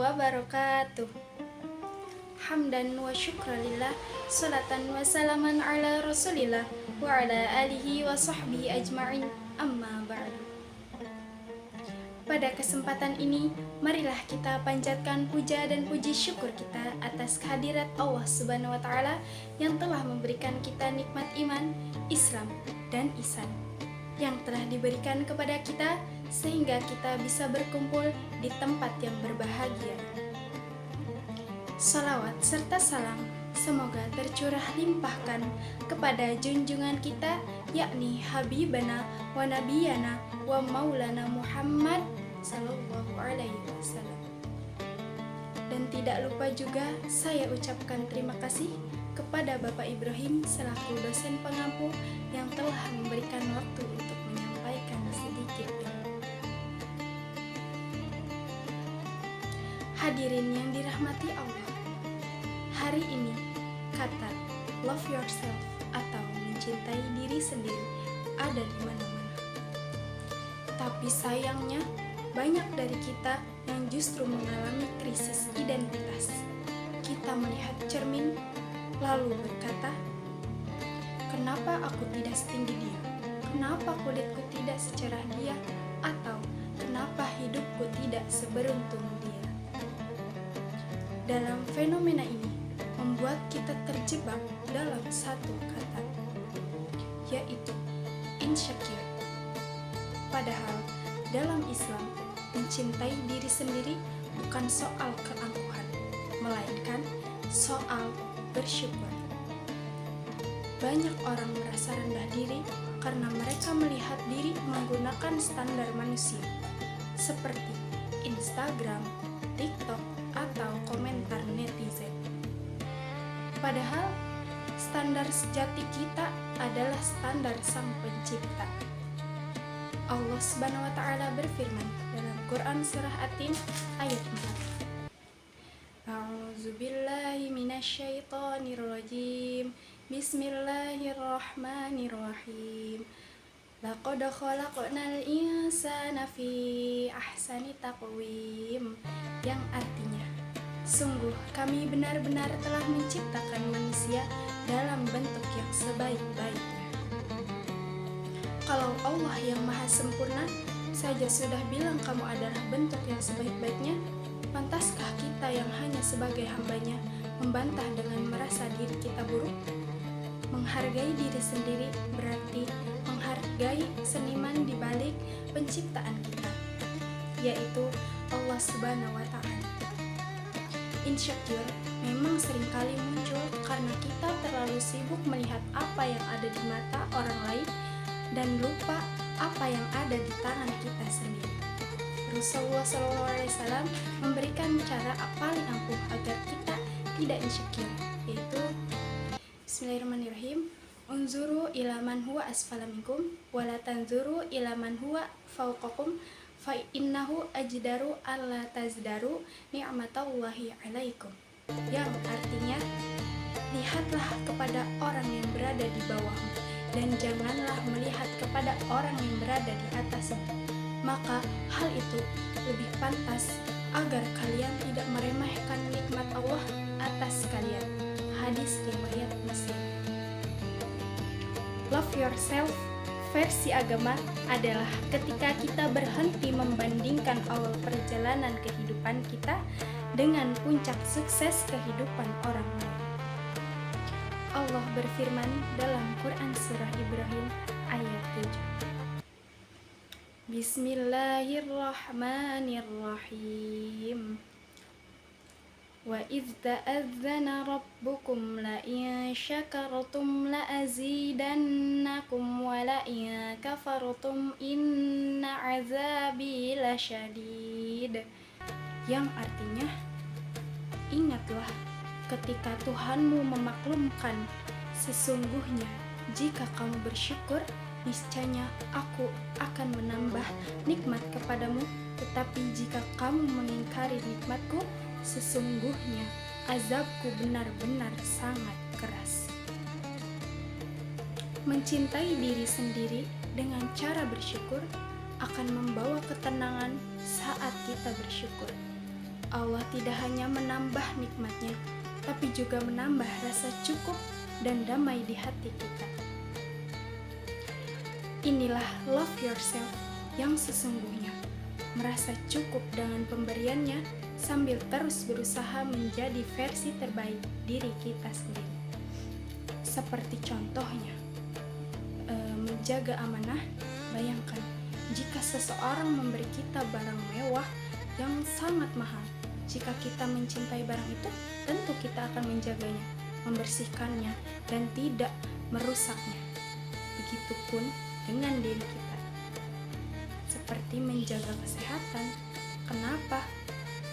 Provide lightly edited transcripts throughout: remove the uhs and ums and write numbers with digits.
wabarakatuh. Hamdan wa syukralillah, salatan wa salaman ala rasulillah wa ala alihi wa sahbihi ajma'in, amma ba'du. Pada kesempatan ini, marilah kita panjatkan puja dan puji syukur kita atas kehadirat Allah Subhanahu wa Ta'ala yang telah memberikan kita nikmat iman, Islam, dan ihsan yang telah diberikan kepada kita sehingga kita bisa berkumpul di tempat yang berbahagia. Salawat serta salam semoga tercurah limpahkan kepada junjungan kita, yakni Habibana wa Nabiyana wa Maulana Muhammad sallallahu alaihi wasallam. Dan tidak lupa juga saya ucapkan terima kasih kepada Bapak Ibrahim selaku dosen pengampu yang telah memberikan waktu untuk menyampaikan sedikit ilmu. Hadirin yang dirahmati Allah, hari ini kata love yourself atau mencintai diri sendiri ada di mana-mana. Tapi sayangnya banyak dari kita yang justru mengalami krisis identitas. Kita melihat cermin lalu berkata, kenapa aku tidak setinggi dia? Kenapa kulitku tidak secerah dia? Atau kenapa hidupku tidak seberuntung dia? Dalam fenomena ini membuat kita terjebak dalam satu kata, yaitu insecure. Padahal dalam Islam, mencintai diri sendiri bukan soal keangkuhan, melainkan soal bersyukur. Banyak orang merasa rendah diri karena mereka melihat diri menggunakan standar manusia, seperti Instagram, TikTok, atau komentar netizen. Padahal, standar sejati kita adalah standar Sang Pencipta. Allah Subhanahu wa Ta'ala berfirman dalam Quran surah At-Tin ayat 4. A'udzubillahi minasyaitonirrajim. Bismillahirrahmanirrahim. Laqad khalaqnal insana fi ahsani taqwim. Yang artinya, sungguh kami benar-benar telah menciptakan manusia dalam bentuk yang sebaik-baiknya. Kalau Allah yang maha sempurna saja sudah bilang kamu adalah bentuk yang sebaik-baiknya, pantaskah kita yang hanya sebagai hambanya membantah dengan merasa diri kita buruk? Menghargai diri sendiri berarti menghargai seniman di balik penciptaan kita, yaitu Allah Subhanahu wa Ta'ala. Insecure memang seringkali muncul karena kita terlalu sibuk melihat apa yang ada di mata orang lain dan lupa apa yang ada di tangan kita sendiri. Rasulullah SAW memberikan cara paling ampuh agar kita tidak insecure, yaitu Bismillahirrahmanirrahim. Unzuru ila man huwa asfala minkum wa la tanzuru ila man huwa fawqakum fa innahu ajdaru alla tazdaru ni'matallahi alaikum. Yang artinya, lihatlah kepada orang yang berada di bawahmu dan janganlah melihat kepada orang yang berada di atasmu. Maka hal itu lebih pantas agar kalian tidak meremehkan nikmat Allah atas kalian. Hadis riwayat Muslim. Love yourself versi agama adalah ketika kita berhenti membandingkan awal perjalanan kehidupan kita dengan puncak sukses kehidupan orang lain. Allah berfirman dalam Quran surah Ibrahim ayat 7. Bismillahirrahmanirrahim. Wa idz ta'adzana rabbukum la in syakartum la azidannakum wa la in kafartum inna azabi lasyadid. Yang artinya, ingatlah ketika Tuhanmu memaklumkan, sesungguhnya jika kamu bersyukur, niscaya aku akan menambah nikmat kepadamu, tetapi jika kamu mengingkari nikmatku, sesungguhnya azabku benar-benar sangat keras. Mencintai diri sendiri dengan cara bersyukur akan membawa ketenangan saat kita bersyukur. Allah tidak hanya menambah nikmatnya, tapi juga menambah rasa cukup dan damai di hati kita. Inilah love yourself yang sesungguhnya, merasa cukup dengan pemberiannya sambil terus berusaha menjadi versi terbaik diri kita sendiri. Seperti contohnya, menjaga amanah. Bayangkan jika seseorang memberi kita barang mewah yang sangat mahal. Jika kita mencintai barang itu, tentu kita akan menjaganya, membersihkannya, dan tidak merusaknya. Begitupun dengan diri kita. Seperti menjaga kesehatan. Kenapa?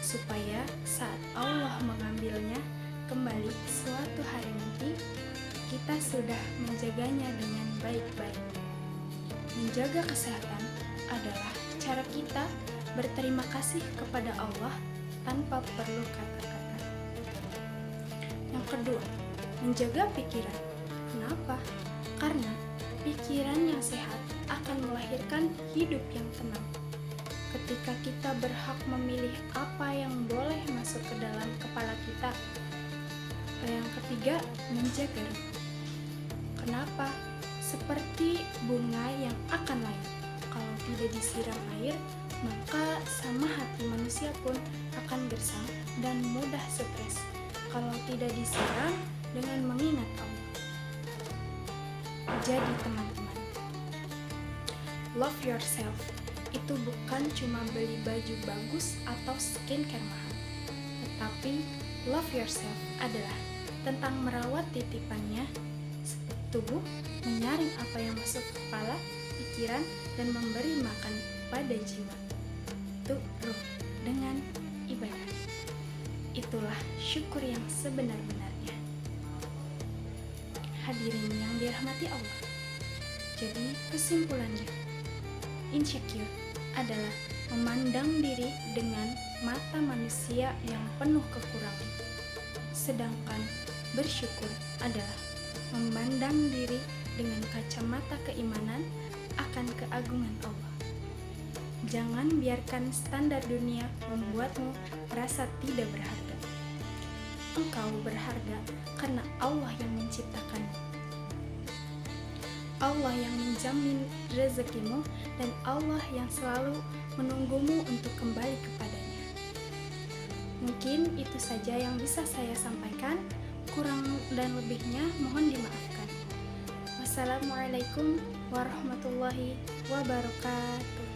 Supaya saat Allah mengambilnya kembali suatu hari nanti, kita sudah menjaganya dengan baik-baik. Menjaga kesehatan adalah cara kita berterima kasih kepada Allah tanpa perlu kata-kata. Yang kedua, menjaga pikiran. Kenapa? Karena pikiran yang sehat akan melahirkan hidup yang tenang. Ketika kita berhak memilih apa yang boleh masuk ke dalam kepala kita. Yang ketiga, menjaga ruh. Kenapa? Seperti bunga yang akan layu. Kalau tidak disiram air, maka sama hati manusia pun akan gersang dan mudah stres kalau tidak disiram dengan mengingat Allah. Jadi teman-teman, love yourself itu bukan cuma beli baju bagus atau skincare mahal, tetapi love yourself adalah tentang merawat titipannya tubuh, menyaring apa yang masuk ke kepala, pikiran, dan memberi makan pada jiwa. Itu ruh dengan ibadah. Itulah syukur yang sebenar-benarnya. Hadirin yang dirahmati Allah. Jadi kesimpulannya, insecure adalah memandang diri dengan mata manusia yang penuh kekurangan. Sedangkan bersyukur adalah memandang diri dengan kacamata keimanan akan keagungan Allah. Jangan biarkan standar dunia membuatmu merasa tidak berharga. Engkau berharga karena Allah yang menciptakanmu. Allah yang menjamin rezekimu dan Allah yang selalu menunggumu untuk kembali kepadanya. Mungkin itu saja yang bisa saya sampaikan. Kurang dan lebihnya mohon dimaafkan. Wassalamualaikum warahmatullahi wabarakatuh.